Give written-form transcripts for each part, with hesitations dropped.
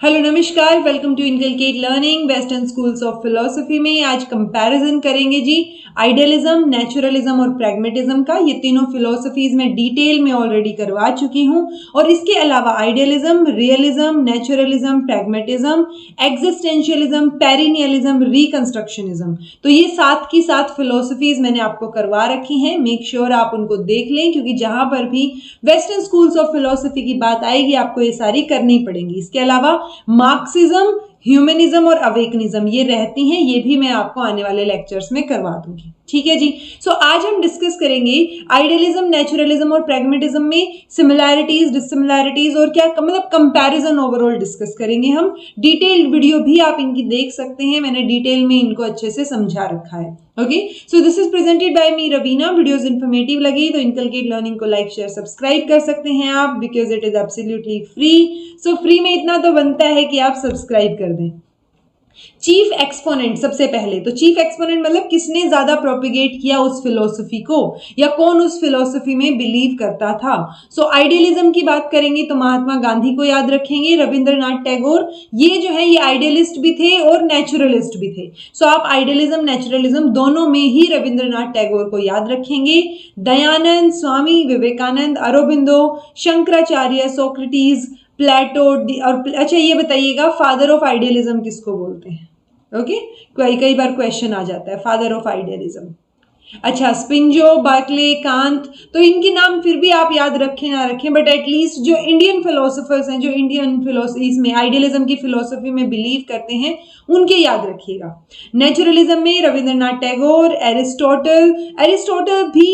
Hello नमस्कार, welcome to Inculcate Learning western schools of philosophy में आज कंपैरिजन करेंगे जी आइडियलिज्म, नेचुरलिज्म और प्रैग्मेटिज्म का। ये तीनों फिलोसफीज में डिटेल में ऑलरेडी करवा चुकी हूं और इसके अलावा idealism, realism, naturalism, pragmatism, existentialism, perennialism, reconstructionism, तो ये साथ की साथ फिलोसफीज मैंने आपको करवा रखी हैं। मेक श्योर आप उनको देख लें क्योंकि जहां पर भी वेस्टर्न स्कूल्स ऑफ फिलोसफी की बात आएगी आपको ये सारी करनी पड़ेंगी। इसके अलावा मार्क्सिज्म, ह्यूमनिज्म और अवेकनिज्म ये रहती हैं, ये भी मैं आपको आने वाले लेक्चर्स में करवा दूंगी। ठीक है जी। सो आज हम डिस्कस करेंगे आइडियलिज्म, नेचुरलिज्म और प्रैग्मेटिज्म में सिमिलैरिटीज, डिससिमिलैरिटीज और क्या मतलब कंपैरिजन ओवरऑल डिस्कस करेंगे हम। डिटेल्ड वीडियो भी आप इनकी देख सकते हैं, मैंने डिटेल में इनको अच्छे से समझा रखा है। Okay, so this is presented by me Raveena. Videos informative लगी तो इनकलकेट लर्निंग को लाइक, शेयर, सब्सक्राइब कर सकते हैं आप, because it is absolutely free. So free में इतना तो बनता है कि आप सब्सक्राइब कर दें। चीफ एक्सपोनेंट, सबसे पहले तो चीफ एक्सपोनेंट मतलब किसने ज्यादा प्रोपिगेट किया उस फिलोसफी को, या कौन उस फिलोसफी में बिलीव करता था। सो आइडियलिज्म की बात करेंगे तो महात्मा गांधी को याद रखेंगे, रविंद्रनाथ टैगोर। ये जो है ये आइडियलिस्ट भी थे और नेचुरलिस्ट भी थे। सो आप आइडियलिज्म, नेचुरलिज्म दोनों में ही रविंद्रनाथ टैगोर को याद रखेंगे। दयानंद, स्वामी विवेकानंद, अरबिंदो, शंकराचार्य, सोक्रेटिस, प्लेटो और अच्छा ये बताइएगा फादर ऑफ आइडियलिज्म किसको बोलते हैं। ओके, कई बार क्वेश्चन आ जाता है फादर ऑफ आइडियलिज्म। अच्छा, स्पिंजो, बार्कले, कांत, तो इनके नाम फिर भी आप याद रखें ना रखें, बट एटलीस्ट जो इंडियन फिलोसोफर्स हैं, जो इंडियन फिलोसफी में आइडियलिज्म की फिलोसफी में बिलीव करते हैं उनके याद रखिएगा। नेचुरलिज्म में रविंद्रनाथ टैगोर, एरिस्टोटल भी,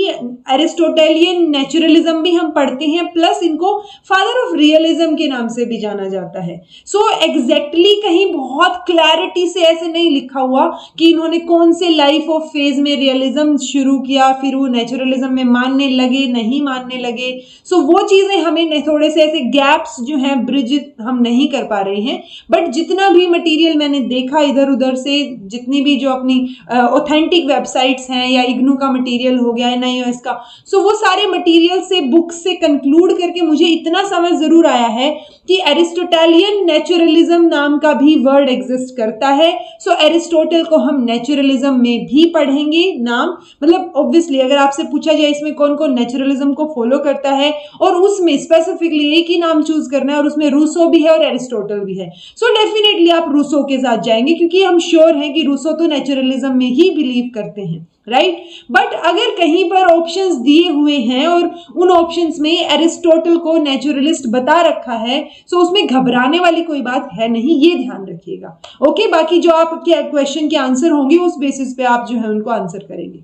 एरिस्टोटेलियन नेचुरलिज्म भी हम पढ़ते हैं, प्लस इनको फादर ऑफ रियलिज्म के नाम से भी जाना जाता है। सो एग्जैक्टली कहीं बहुत क्लैरिटी से ऐसे नहीं लिखा हुआ कि इन्होंने कौन से लाइफ ऑफ फेज में रियलिज्म शुरू किया, फिर वो नेचुरलिज्म में मानने लगे, नहीं मानने लगे। सो वो चीजें हमें थोड़े से ऐसे गैप्स जो हैं ब्रिज हम नहीं कर पा रहे हैं। बट जितना भी मटेरियल मैंने देखा इधर उधर से, जितनी भी जो अपनी ऑथेंटिक वेबसाइट्स हैं या इग्नू का मटेरियल हो गया, NIOS का, सो वो सारे मटेरियल से, बुक से कंक्लूड करके मुझे इतना समझ जरूर आया है कि एरिस्टोटेलियन नेचुरलिज्म नाम का भी वर्ड एग्जिस्ट करता है। सो एरिस्टोटल को हम नेचुरलिज्म में भी पढ़ेंगे नाम, मतलब ऑब्वियसली अगर आपसे पूछा जाए इसमें कौन कौन नेचुरलिज्म को फॉलो करता है और उसमें स्पेसिफिकली एक ही नाम चूज करना है और उसमें रूसो भी है और एरिस्टोटल भी है, सो डेफिनेटली आप रूसो के साथ जाएंगे क्योंकि हम श्योर हैं कि रूसो तो नेचुरलिज्म में ही बिलीव करते हैं, राइट। बट अगर कहीं पर ऑप्शंस दिए हुए हैं और उन ऑप्शंस में एरिस्टोटल को नेचुरलिस्ट बता रखा है, सो उसमें घबराने वाली कोई बात है नहीं, ये ध्यान रखिएगा। ओके, बाकी जो आपके क्वेश्चन के आंसर होंगे उस बेसिस पे आप जो है उनको आंसर करेंगे।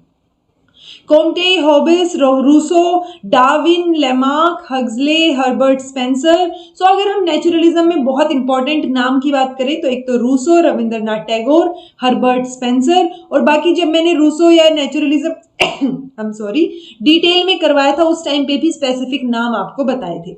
Comte, Hobbes, Rousseau, Darwin, Lamarck, Huxley, Herbert Spencer. So अगर हम नेचुरलिज्म में बहुत इंपॉर्टेंट नाम की बात करें तो एक तो Rousseau, Rabindranath Tagore, Herbert Spencer, और बाकी जब मैंने रूसो या नेचुरलिज्म डिटेल में करवाया था उस टाइम पे भी स्पेसिफिक नाम आपको बताए थे।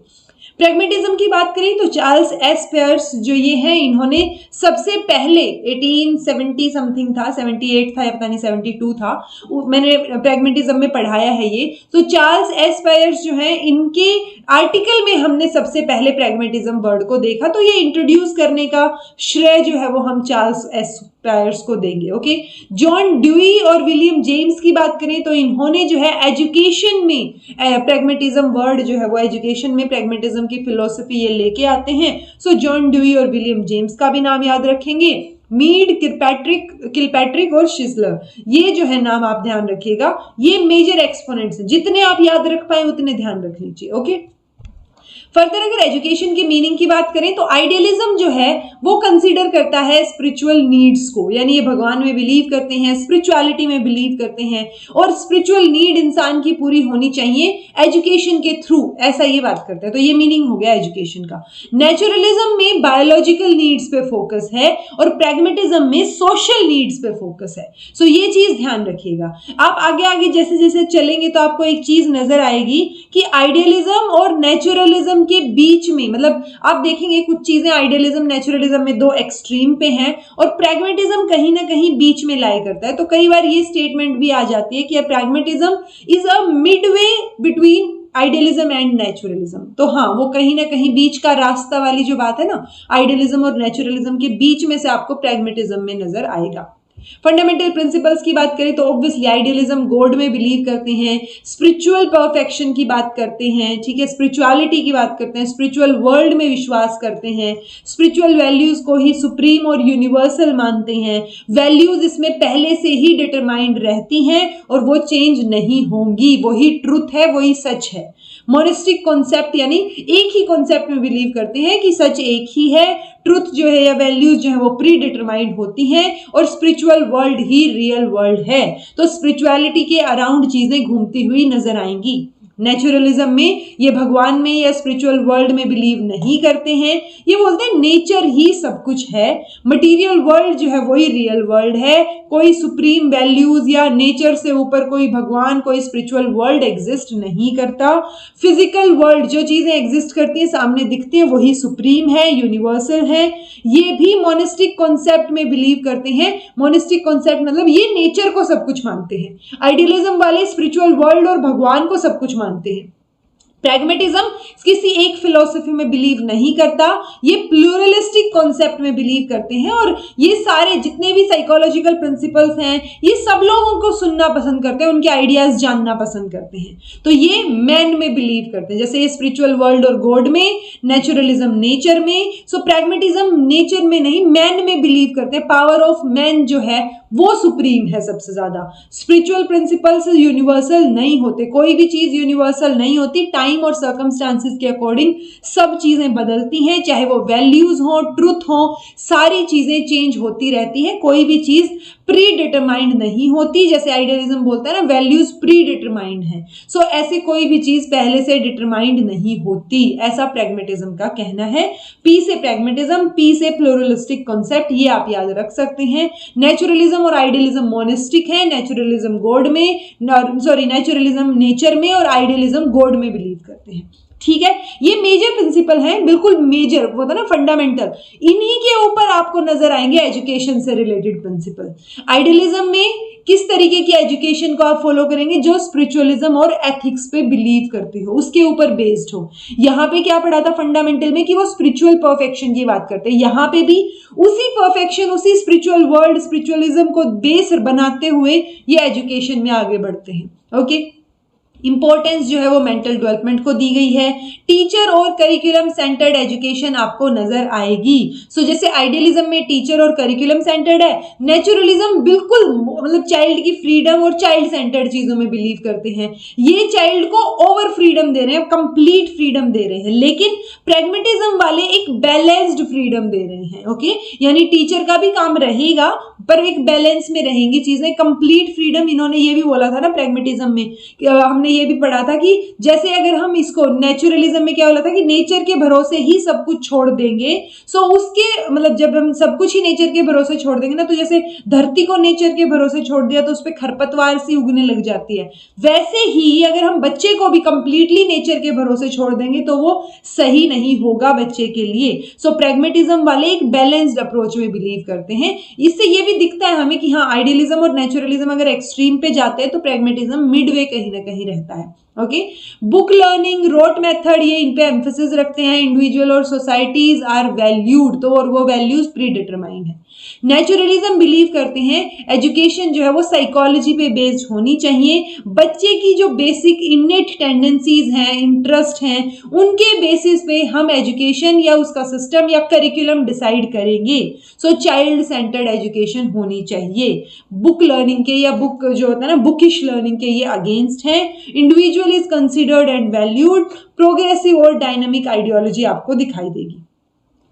प्रैग्मेटिज्म की बात करें तो चार्ल्स एस पियर्स जो ये हैं, इन्होंने सबसे पहले 1870 समथिंग था, 78 था या पता नहीं 72 था, मैंने प्रैग्मेटिज्म में पढ़ाया है ये। तो चार्ल्स एस पियर्स जो हैं, इनके आर्टिकल में हमने सबसे पहले प्रैग्मेटिज्म वर्ड को देखा, तो ये इंट्रोड्यूस करने का श्रेय जो है वो हम चार्ल्स एस पियर्स को देंगे। ओके, जॉन ड्यूई और विलियम जेम्स की बात करें तो इन्होंने जो है एजुकेशन में प्रैग्मेटिज्म वर्ड जो है वो एजुकेशन में प्रैग्मेटिज्म की फिलोसफी ये लेके आते हैं। सो जॉन ड्यूई और विलियम जेम्स का भी नाम याद रखेंगे। मीड, किलपैट्रिक और शिजलर, ये जो है नाम आप ध्यान रखिएगा, ये मेजर एक्सपोनेंट्स हैं, जितने आप याद रख पाए उतने ध्यान रख लीजिए। ओके, फर्दर अगर एजुकेशन की मीनिंग की बात करें तो आइडियलिज्म जो है वो कंसीडर करता है स्पिरिचुअल नीड्स को, यानी ये भगवान में बिलीव करते हैं, स्पिरिचुअलिटी में बिलीव करते हैं और स्पिरिचुअल नीड इंसान की पूरी होनी चाहिए एजुकेशन के थ्रू, ऐसा ये बात करता है। तो ये मीनिंग हो गया एजुकेशन का। नेचुरलिज्म में बायोलॉजिकल नीड्स पे फोकस है और प्रैग्मेटिज्म में सोशल नीड्स पे फोकस है। सो ये चीज ध्यान रखिएगा। आप आगे आगे जैसे जैसे चलेंगे तो आपको एक चीज नजर आएगी कि आइडियलिज्म और नेचुरलिज्म के बीच में, मतलब आप देखेंगे कुछ चीजें आइडियलिज्म, नेचुरलिज्म में दो एक्सट्रीम पे हैं और प्रैग्मेटिज्म कहीं ना कहीं बीच में लाई करता है। तो कई बार ये स्टेटमेंट भी आ जाती है कि pragmatism is a Midway between idealism and naturalism, तो हाँ वो कहीं ना कहीं बीच का रास्ता वाली जो बात है ना, आइडियलिज्म और नेचुरलिज्म के बीच में से आपको प्रैग्मेटिज्म में नजर आएगा। फंडामेंटल प्रिंसिपल्स की बात करें तो ऑब्वियसली आइडियलिज्म गॉड में बिलीव करते हैं, स्पिरिचुअल परफेक्शन की बात करते हैं, ठीक है, स्पिरिचुअलिटी की बात करते हैं, स्पिरिचुअल वर्ल्ड में विश्वास करते हैं, स्पिरिचुअल वैल्यूज को ही सुप्रीम और यूनिवर्सल मानते हैं, वैल्यूज इसमें पहले से ही डिटरमाइंड रहती हैं और वो चेंज नहीं होंगी, वही ट्रुथ है, वही सच है। मोनिस्टिक कॉन्सेप्ट यानी एक ही कॉन्सेप्ट में बिलीव करते हैं कि सच एक ही है, ट्रुथ जो है या वैल्यूज जो है वो प्री डिटरमाइंड होती हैं और स्पिरिचुअल वर्ल्ड ही रियल वर्ल्ड है। तो स्पिरिचुअलिटी के अराउंड चीजें घूमती हुई नजर आएंगी। नेचुरलिज्म में ये भगवान में या स्पिरिचुअल वर्ल्ड में बिलीव नहीं करते हैं, ये बोलते हैं नेचर ही सब कुछ है, मटेरियल वर्ल्ड जो है वही रियल वर्ल्ड है, कोई सुप्रीम वैल्यूज या नेचर से ऊपर कोई भगवान, कोई स्पिरिचुअल वर्ल्ड एग्जिस्ट नहीं करता। फिजिकल वर्ल्ड जो चीजें एग्जिस्ट करती हैं, सामने दिखती हैं, वही सुप्रीम है, यूनिवर्सल है। ये भी मोनिस्टिक कॉन्सेप्ट में बिलीव करते हैं। मोनिस्टिक कॉन्सेप्ट मतलब ये नेचर को सब कुछ मानते हैं, आइडियलिज्म वाले स्पिरिचुअल वर्ल्ड और भगवान को सब कुछ मानते हैं। प्रैग्मेटिज्म किसी एक फिलॉसफी में बिलीव नहीं करता, ये प्लूरलिस्टिक कॉन्सेप्ट में बिलीव करते हैं और ये सारे जितने भी साइकोलॉजिकल प्रिंसिपल्स हैं ये सब लोगों को सुनना पसंद करते हैं, उनके आइडियाज जानना पसंद करते हैं। तो ये मैन में बिलीव करते हैं, जैसे स्पिरिचुअल वर्ल्ड और गॉड में, नेचुरलिज्म नेचर में। सो प्रैग्मेटिज्म नेचर में नहीं मैन में बिलीव करते हैं, पावर ऑफ मैन जो है वो सुप्रीम है सबसे ज्यादा। स्पिरिचुअल प्रिंसिपल्स यूनिवर्सल नहीं होते, कोई भी चीज यूनिवर्सल नहीं होती, टाइम और सर्कमस्टांसिस के अकॉर्डिंग सब चीजें बदलती हैं, चाहे वो वैल्यूज हो, ट्रुथ हो, सारी चीजें चेंज होती रहती हैं, कोई भी चीज प्री डिटरमाइंड नहीं होती। जैसे आइडियलिज्म बोलता है ना वैल्यूज प्री डिटरमाइंड है, सो ऐसे कोई भी चीज पहले से डिटरमाइंड नहीं होती, ऐसा प्रैग्मेटिज्म का कहना है। पी से प्रैग्मेटिज्म, पी से प्लूरलिस्टिक कॉन्सेप्ट, ये आप याद रख सकते हैं। नेचुरलिज्म और आइडियलिज्म मोनिस्टिक है, नेचुरलिज्म गॉड में, सॉरी नेचुरलिज्म नेचर में और आइडियलिज्म गॉड में बिलीव करते हैं। ठीक है, ये मेजर प्रिंसिपल हैं, बिल्कुल मेजर, वो था ना फंडामेंटल, इन्हीं के ऊपर आपको नजर आएंगे एजुकेशन से रिलेटेड प्रिंसिपल। आइडियलिज्म में किस तरीके की एजुकेशन को आप फॉलो करेंगे, जो स्पिरिचुअलिज्म और एथिक्स पे बिलीव करती हो, उसके ऊपर बेस्ड हो। यहाँ पे क्या पढ़ा था फंडामेंटल में कि वो स्पिरिचुअल परफेक्शन की बात करते हैं, यहाँ पे भी उसी परफेक्शन, उसी स्पिरिचुअल वर्ल्ड, स्पिरिचुअलिज्म को बेस बनाते हुए ये एजुकेशन में आगे बढ़ते हैं। ओके, इंपॉर्टेंस जो है वो मेंटल डेवलपमेंट को दी गई है। टीचर और करिकुलम सेंटर्ड एजुकेशन आपको नजर आएगी। सो जैसे आइडियलिज्म में टीचर और करिकुलम सेंटर्ड है, नेचुरलिज्म बिल्कुल मतलब चाइल्ड की फ्रीडम और चाइल्ड सेंटर्ड चीजों में बिलीव करते हैं, ये चाइल्ड को ओवर फ्रीडम दे रहे हैं, कंप्लीट फ्रीडम दे रहे हैं। लेकिन प्रैग्मेटिज्म वाले एक बैलेंस्ड फ्रीडम दे रहे हैं। ओके, यानी टीचर का भी काम रहेगा पर एक बैलेंस में रहेंगी चीजें, कंप्लीट फ्रीडम। इन्होंने ये भी बोला था ना प्रैग्मेटिज्म में, हमने ये भी पढ़ा था कि जैसे अगर हम इसको, नेचुरलिज्म में क्या बोला था कि नेचर के भरोसे ही सब कुछ छोड़ देंगे, सो उसके मतलब जब हम सब कुछ ही नेचर के भरोसे छोड़ देंगे ना, तो जैसे धरती को नेचर के भरोसे छोड़ दिया तो उस पर खरपतवार सी उगने लग जाती है, वैसे ही अगर हम बच्चे को भी कंप्लीटली नेचर के भरोसे छोड़ देंगे तो वो सही नहीं होगा बच्चे के लिए। सो प्रैग्मेटिज्म वाले एक बैलेंस्ड अप्रोच में बिलीव करते हैं। इससे ये भी दिखता है हमें कि हाँ आइडियलिज्म और नेचुरलिज्म अगर एक्सट्रीम पे जाते हैं तो प्रैग्मेटिज्म मिडवे कहीं ना कहीं रहता है। Okay, book learning, rote method, ये इन पे एम्फेसिस रखते हैं। इंडिविजुअल और सोसाइटीज आर वैल्यूड, तो और वो वैल्यूज प्री डिटरमाइंड है। नेचुरलिज्म बिलीव करते हैं एजुकेशन जो है वो साइकोलॉजी पे बेस्ड होनी चाहिए, बच्चे की जो बेसिक इनेट टेंडेंसीज हैं, इंटरेस्ट हैं, उनके बेसिस पे हम एजुकेशन या उसका सिस्टम या करिकुलम डिसाइड करेंगे। सो चाइल्ड सेंटर्ड एजुकेशन होनी चाहिए। बुक लर्निंग के या बुक जो होता है ना बुकिश लर्निंग के ये अगेंस्ट है। Individual is considered and valued, progressive और डायनामिक आइडियोलॉजी आपको दिखाई देगी।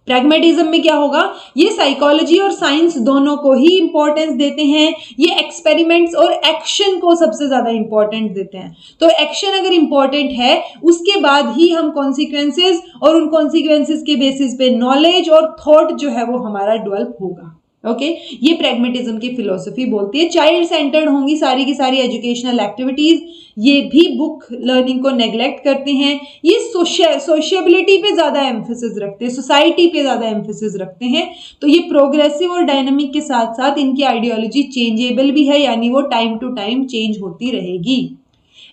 प्रैग्मेटिज्म में क्या होगा, ये साइकोलॉजी और साइंस दोनों को ही इंपॉर्टेंस देते हैं, ये एक्सपेरिमेंट्स और एक्शन को सबसे ज्यादा इंपॉर्टेंट देते हैं। तो एक्शन अगर इंपॉर्टेंट है उसके बाद ही हम कॉन्सिक्वेंसेस और उन कॉन्सिक्वेंसेस के बेसिस पे नॉलेज और थॉट जो है वो हमारा डेवलप होगा। ओके, ये प्रैग्मेटिज्म की फिलॉसफी बोलती है। चाइल्ड सेंटर्ड होंगी सारी की सारी एजुकेशनल एक्टिविटीज, ये भी बुक लर्निंग को नेग्लेक्ट करते हैं। ये सोशियबिलिटी पे ज्यादा एम्फेसिस रखते हैं, सोसाइटी पे ज्यादा एम्फेसिस रखते हैं। तो ये प्रोग्रेसिव और डायनामिक के साथ साथ इनकी आइडियोलॉजी चेंजेबल भी है, यानी वो टाइम टू टाइम चेंज होती रहेगी।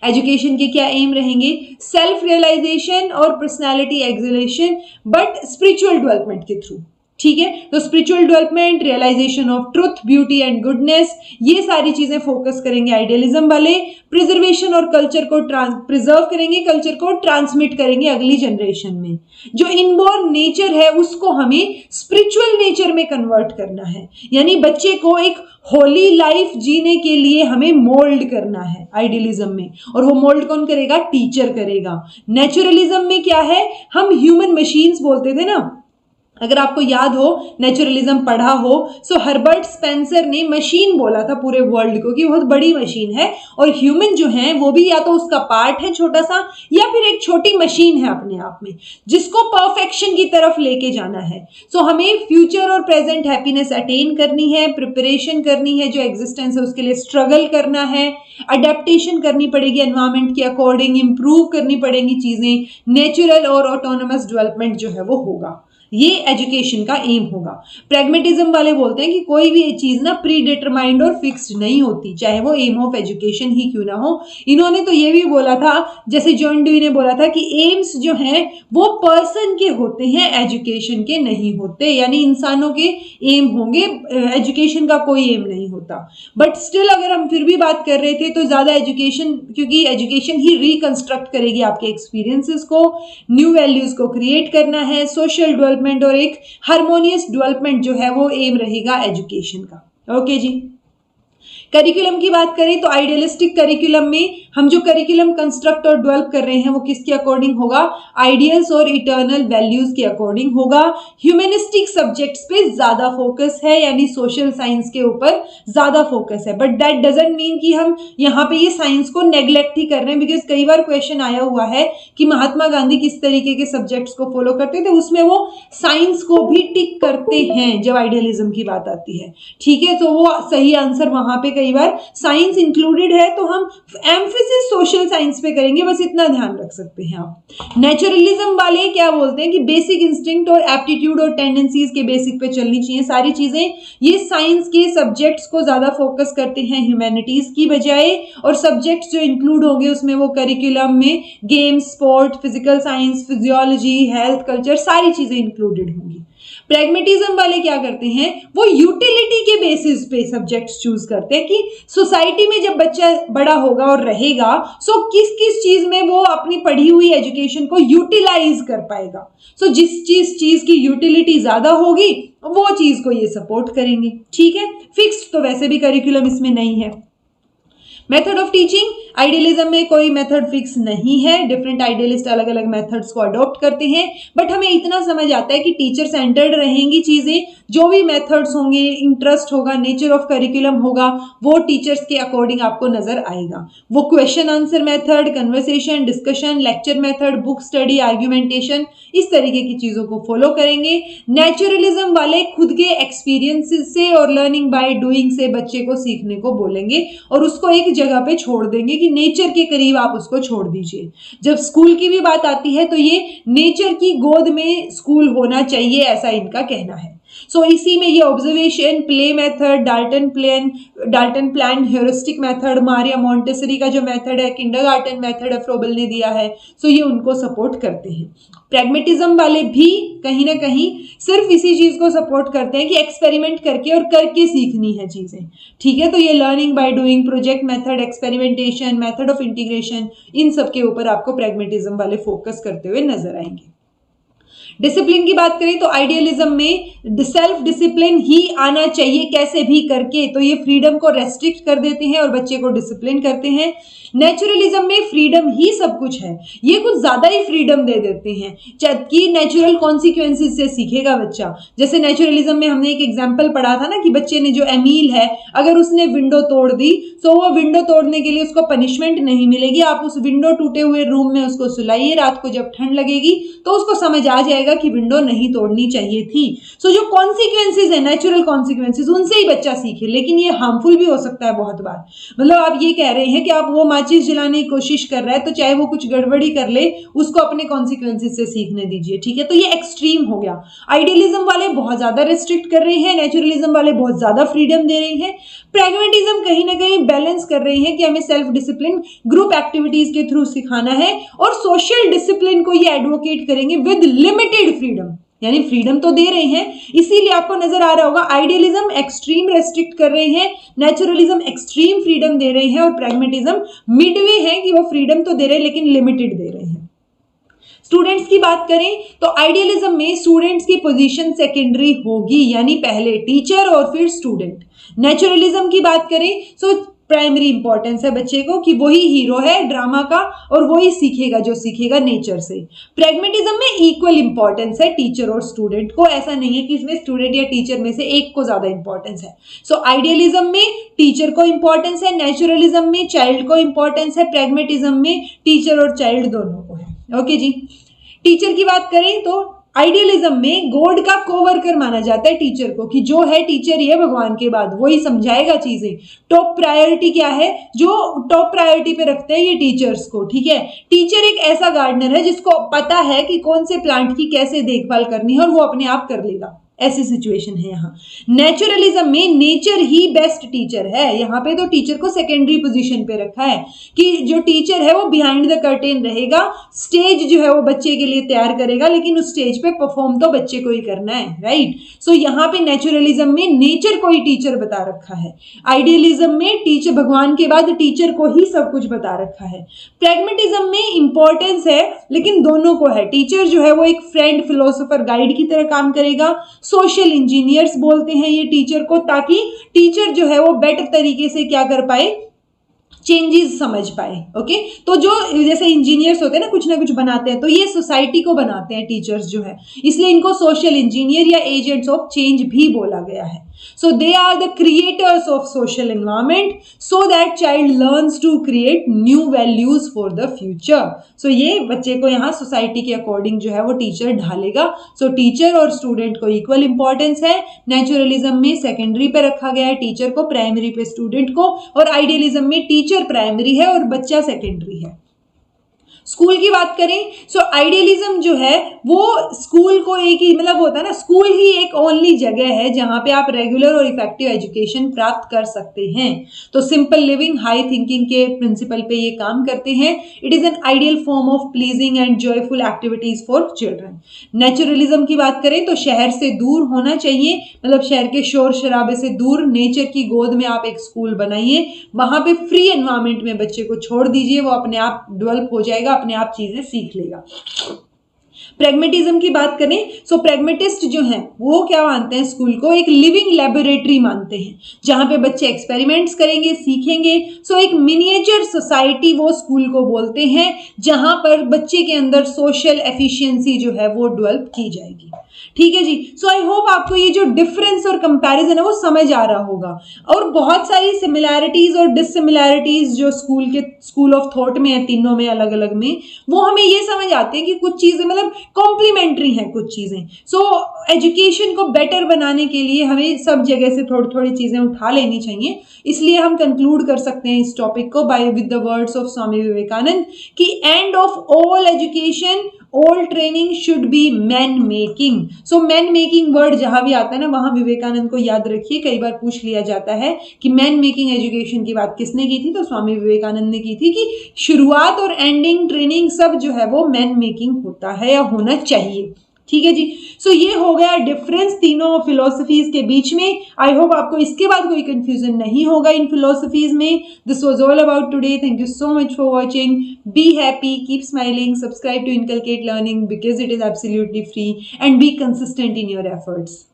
एजुकेशन के क्या एम रहेंगे? सेल्फ रियलाइजेशन और personality exaltation, but spiritual development के थ्रू। ठीक है, तो spiritual development, realisation of truth, beauty and goodness, ये सारी चीजें फोकस करेंगे आइडियलिज्म वाले। प्रिजर्वेशन और कल्चर को प्रिजर्व करेंगे, कल्चर को ट्रांसमिट करेंगे अगली जनरेशन में। जो इनबॉर्न नेचर है उसको हमें स्पिरिचुअल नेचर में कन्वर्ट करना है, यानी बच्चे को एक होली लाइफ जीने के लिए हमें मोल्ड करना है आइडियलिज्म में, और वो मोल्ड कौन करेगा? टीचर करेगा। नेचुरलिज्म में क्या है? हम ह्यूमन मशीन्स बोलते थे ना, अगर आपको याद हो, नेचुरलिज्म पढ़ा हो, सो हर्बर्ट स्पेंसर ने मशीन बोला था पूरे वर्ल्ड को कि बहुत बड़ी मशीन है, और ह्यूमन जो है वो भी या तो उसका पार्ट है छोटा सा, या फिर एक छोटी मशीन है अपने आप में, जिसको परफेक्शन की तरफ लेके जाना है। सो हमें फ्यूचर और प्रेजेंट हैप्पीनेस अटेन करनी है, प्रिपरेशन करनी है, जो एग्जिस्टेंस है उसके लिए स्ट्रगल करना है, अडेप्टेशन करनी पड़ेगी एनवायरमेंट के अकॉर्डिंग, इंप्रूव करनी पड़ेंगी चीजें, नेचुरल और ऑटोनोमस डेवलपमेंट जो है वो होगा। ये एजुकेशन का एम होगा। प्रैग्मेटिज्म वाले बोलते हैं कि कोई भी चीज ना प्री डिटरमाइंड और फिक्स्ड नहीं होती, चाहे वो एम ऑफ एजुकेशन ही क्यों ना हो। इन्होंने तो ये भी बोला था, जैसे जॉन ड्यूई ने बोला था कि एम्स जो हैं वो पर्सन के होते हैं, एजुकेशन के नहीं होते, यानी इंसानों के एम होंगे, एजुकेशन का कोई एम नहीं होता। बट स्टिल अगर हम फिर भी बात कर रहे थे तो ज्यादा एजुकेशन, क्योंकि एजुकेशन ही रिकंस्ट्रक्ट करेगी आपके एक्सपीरियंसेस को, न्यू वैल्यूज को क्रिएट करना है, सोशल डेवलपमेंट और एक हार्मोनियस डेवलपमेंट जो है वो एम रहेगा एजुकेशन का। ओके जी। करिकुलम की बात करें तो आइडियलिस्टिक करिकुलम में हम जो करिकुलम कंस्ट्रक्ट और डेवलप कर रहे हैं वो किसके अकॉर्डिंग होगा? आइडियल्स और इटर्नल वैल्यूज के अकॉर्डिंग होगा। ह्यूमनिस्टिक सब्जेक्ट्स पे ज्यादा फोकस है, यानी सोशल साइंस के ऊपर ज्यादा फोकस है, बट दैट डजंट मीन कि हम यहाँ पे ये साइंस को नेग्लेक्ट ही कर रहे हैं, बिकॉज कई बार क्वेश्चन आया हुआ है कि महात्मा गांधी किस तरीके के सब्जेक्ट्स को फॉलो करते थे, उसमें वो साइंस को भी टिक करते हैं जब आइडियलिज्म की बात आती है। ठीक है, तो वो सही आंसर वहां पे कई बार साइंस इंक्लूडेड है, तो हम एम्फेसिस सोशल साइंस पे करेंगे, बस इतना ध्यान रख सकते हैं आप। नेचुरलिज्म वाले क्या बोलते हैं कि बेसिक इंस्टिंक्ट और एप्टीट्यूड और टेंडेंसीज के बेसिक पे चलनी चाहिए सारी चीजें। ये साइंस के सब्जेक्ट्स को ज्यादा फोकस करते हैं ह्यूमैनिटीज की बजाय, और सब्जेक्ट्स जो इंक्लूड होंगे उसमें वो करिकुलम में games, sport, physical science, physiology, health, culture, सारी चीजें इंक्लूडेड होंगी। प्रैग्मेटिज्म वाले क्या करते हैं? वो यूटिलिटी के बेसिस पे सब्जेक्ट्स चूज करते हैं कि सोसाइटी में जब बच्चा बड़ा होगा और रहेगा, सो किस किस चीज में वो अपनी पढ़ी हुई एजुकेशन को यूटिलाइज कर पाएगा। सो जिस चीज की यूटिलिटी ज्यादा होगी वो चीज को ये सपोर्ट करेंगे। ठीक है, फिक्स्ड तो वैसे भी करिकुलम इसमें नहीं है। मेथड ऑफ टीचिंग, आइडियलिज्म में कोई मेथड फिक्स नहीं है, डिफरेंट आइडियलिस्ट अलग अलग मेथड्स को अडॉप्ट करते हैं, बट हमें इतना समझ आता है कि टीचर सेंटर्ड रहेंगी चीजें, जो भी मेथड्स होंगे, इंटरेस्ट होगा, नेचर ऑफ करिकुलम होगा, वो टीचर्स के अकॉर्डिंग आपको नजर आएगा। वो question answer method, conversation, discussion, lecture method, book study, argumentation, इस तरीके की चीजों को फॉलो करेंगे। नेचुरलिज्म वाले खुद के एक्सपीरियंसेस से और लर्निंग बाय डूइंग से बच्चे को सीखने को बोलेंगे, और उसको एक जगह पे छोड़ देंगे कि नेचर के करीब आप उसको छोड़ दीजिए। जब स्कूल की भी बात आती है तो ये नेचर की गोद में स्कूल होना चाहिए, ऐसा इनका कहना है। सो इसी में ये observation, play method, Dalton plan heuristic method, Maria Montessori का जो मेथड है, किंडरगार्टन मेथड है फ्रोबल ने दिया है, सो ये उनको सपोर्ट करते हैं। प्रैग्मेटिज्म वाले भी कहीं ना कहीं सिर्फ इसी चीज को सपोर्ट करते हैं कि एक्सपेरिमेंट करके और करके सीखनी है चीजें। ठीक है, तो ये learning by doing, project method, experimentation, method of integration, इन सब के ऊपर आपको प्रैग्मेटिज्म वाले फोकस करते हुए नजर आएंगे। डिसिप्लिन की बात करें तो आइडियलिज्म में सेल्फ डिसिप्लिन ही आना चाहिए कैसे भी करके, तो ये फ्रीडम को रेस्ट्रिक्ट कर देते हैं और बच्चे को डिसिप्लिन करते हैं। नेचुरलिज्म में फ्रीडम ही सब कुछ है, ये कुछ ज्यादा ही फ्रीडम दे देते हैं कि नेचुरल कॉन्सिक्वेंसेस से सीखेगा बच्चा। जैसे नेचुरलिज्म में हमने एक एग्जांपल पढ़ा था ना कि बच्चे ने, जो एमील है, अगर उसने विंडो तोड़ दी तो वो विंडो तोड़ने के लिए उसको पनिशमेंट नहीं मिलेगी, आप उस विंडो टूटे हुए रूम में उसको सुलाइए, रात को जब ठंड लगेगी तो उसको समझ आ जाएगा कि विंडो नहीं तोड़नी चाहिए थी। सो जो कॉन्सिक्वेंसेज है, नेचुरल कॉन्सिक्वेंसेज, उनसे ही बच्चा सीखे, लेकिन ये हार्मफुल भी हो सकता है बहुत बार। मतलब आप ये कह रहे हैं कि आप वो माचिस जलाने की कोशिश कर रहा है तो चाहे वो कुछ गड़बड़ी कर ले, उसको अपने कॉन्सिक्वेंसेज से सीखने दीजिए। ठीक है, तो ये एक्सट्रीम हो गया। आइडियलिज्म वाले बहुत ज्यादा रिस्ट्रिक्ट कर रहे हैं, नेचुरलिज्म वाले बहुत ज्यादा फ्रीडम दे रहे हैं। प्रैग्मेटिज्म कहीं ना कहीं बैलेंस कर रहे हैं कि हमें सेल्फ डिसिप्लिन ग्रुप एक्टिविटीज के थ्रू सिखाना है, और सोशल डिसिप्लिन को ये एडवोकेट करेंगे विद लिमिटेड फ्रीडम, यानी फ्रीडम तो दे रहे हैं, इसीलिए आपको नजर आ रहा होगा आइडियलिज्म एक्सट्रीम रेस्ट्रिक्ट कर रहे हैं, नेचुरलिज्म एक्सट्रीम फ्रीडम दे रहे हैं, और प्रैग्मेटिज्म मिडवे है कि वो फ्रीडम तो दे रहे हैं लेकिन लिमिटेड दे रहे हैं। स्टूडेंट्स की बात करें तो आइडियलिज्म में स्टूडेंट्स की पोजीशन सेकेंडरी होगी, यानी पहले टीचर और फिर स्टूडेंट। नेचुरलिज्म की बात करें तो प्राइमरी इंपॉर्टेंस है बच्चे को कि वही हीरो है ड्रामा का और वही सीखेगा जो सीखेगा नेचर से। प्रैग्मेटिज्म में इक्वल इंपॉर्टेंस है टीचर और स्टूडेंट को, ऐसा नहीं है कि इसमें स्टूडेंट या टीचर में से एक को ज्यादा इंपॉर्टेंस है। सो आइडियलिज्म में टीचर को इंपॉर्टेंस है, नेचुरलिज्म में चाइल्ड को इंपॉर्टेंस है, प्रैग्मेटिज्म में टीचर और चाइल्ड दोनों को है। ओके जी। टीचर की बात करें तो आइडियलिज्म में गॉड का कोवर्कर माना जाता है टीचर को, कि जो है टीचर ही है भगवान के बाद, वही समझाएगा चीजें। टॉप प्रायोरिटी क्या है, जो टॉप प्रायोरिटी पे रखते हैं ये टीचर्स को, ठीक है। टीचर एक ऐसा गार्डनर है जिसको पता है कि कौन से प्लांट की कैसे देखभाल करनी है और वो अपने आप कर लेगा, ऐसी सिचुएशन है यहाँ। नेचुरलिज्म में नेचर ही बेस्ट टीचर है, यहाँ पे तो टीचर को सेकेंडरी पोजीशन पे रखा है कि जो टीचर है वो बिहाइंड द कर्टेन रहेगा, स्टेज जो है वो बच्चे के लिए तैयार करेगा, लेकिन उस स्टेज पे परफॉर्म तो बच्चे को ही करना है, राइट। सो यहाँ पे नेचुरलिज्म में नेचर को ही टीचर बता रखा है, आइडियलिज्म में टीचर भगवान के बाद टीचर को ही सब कुछ बता रखा है। प्रैग्मेटिज्म में इंपॉर्टेंस है लेकिन दोनों को है, टीचर जो है वो एक फ्रेंड फिलोसोफर गाइड की तरह काम करेगा, सोशल इंजीनियर्स बोलते हैं ये टीचर को, ताकि टीचर जो है वो बेटर तरीके से क्या कर पाए, चेंजेस समझ पाए। ओके, तो जो जैसे इंजीनियर्स होते हैं ना कुछ बनाते हैं, तो ये सोसाइटी को बनाते हैं टीचर्स जो है, इसलिए इनको सोशल इंजीनियर या एजेंट्स ऑफ चेंज भी बोला गया है। So they are the creators of social environment so that child learns to create new values for the future. So ये बच्चे को यहाँ सोसाइटी के अकॉर्डिंग जो है वो टीचर ढालेगा। So टीचर और स्टूडेंट को इक्वल इंपॉर्टेंस है। नेचुरलिज्म में सेकेंडरी पे रखा गया है टीचर को, प्राइमरी पे स्टूडेंट को, और आइडियलिज्म में टीचर प्राइमरी है और बच्चा सेकेंडरी है। स्कूल की बात करें सो आइडियलिज्म जो है वो स्कूल को एक ही मतलब होता है ना, स्कूल ही एक ओनली जगह है जहां पे आप रेगुलर और इफेक्टिव एजुकेशन प्राप्त कर सकते हैं। तो सिंपल लिविंग हाई थिंकिंग के प्रिंसिपल पे ये काम करते हैं। It is an ideal form of pleasing and joyful activities for children. Naturalism की बात करें तो शहर से दूर होना चाहिए, मतलब शहर के शोर शराबे से दूर, नेचर की गोद में आप एक स्कूल बनाइए, वहां पे फ्री एनवायरमेंट में बच्चे को छोड़ दीजिए, वो अपने आप डेवलप हो जाएगा, अपने आप चीजें सीख लेगा। प्रैग्मेटिज्म की बात करें सो प्रैग्मेटिस्ट जो हैं वो क्या मानते हैं, स्कूल को एक लिविंग लेबोरेटरी मानते हैं जहां पे बच्चे एक्सपेरिमेंट्स करेंगे, सीखेंगे। सो एक मिनिएचर सोसाइटी वो स्कूल को बोलते हैं जहां पर बच्चे के अंदर सोशल एफिशिएंसी जो है वो डेवलप की जाएगी। ठीक है जी। सो आई होप आपको ये जो डिफरेंस और कंपैरिजन है वो समझ आ रहा होगा, और बहुत सारी सिमिलैरिटीज और डिससिमिलैरिटीज जो स्कूल ऑफ थॉट में है, तीनों में अलग अलग में, वो हमें ये समझ आते हैं कि कुछ चीजें मतलब कॉम्प्लीमेंट्री हैं कुछ चीजें। सो एजुकेशन को बेटर बनाने के लिए हमें सब जगह से थोड़ी थोड़ी चीजें उठा लेनी चाहिए। इसलिए हम कंक्लूड कर सकते हैं इस टॉपिक को by with the words of Swami Vivekananda कि end of all education all training should be man making. So man making word जहां भी आता है ना वहां विवेकानंद को याद रखिए। कई बार पूछ लिया जाता है कि मैन मेकिंग एजुकेशन की बात किसने की थी, तो स्वामी विवेकानंद ने की थी कि शुरुआत और एंडिंग ट्रेनिंग सब जो है वो मैन मेकिंग होता है या होना चाहिए। ठीक है जी। सो ये हो गया डिफरेंस तीनों फिलोसफीज के बीच में। आई होप आपको इसके बाद कोई कंफ्यूजन नहीं होगा इन फिलोसफीज में। This was all about today. Thank you so much for watching. Be happy, keep smiling, subscribe to Inculcate Learning because it is absolutely free, and be consistent in your efforts.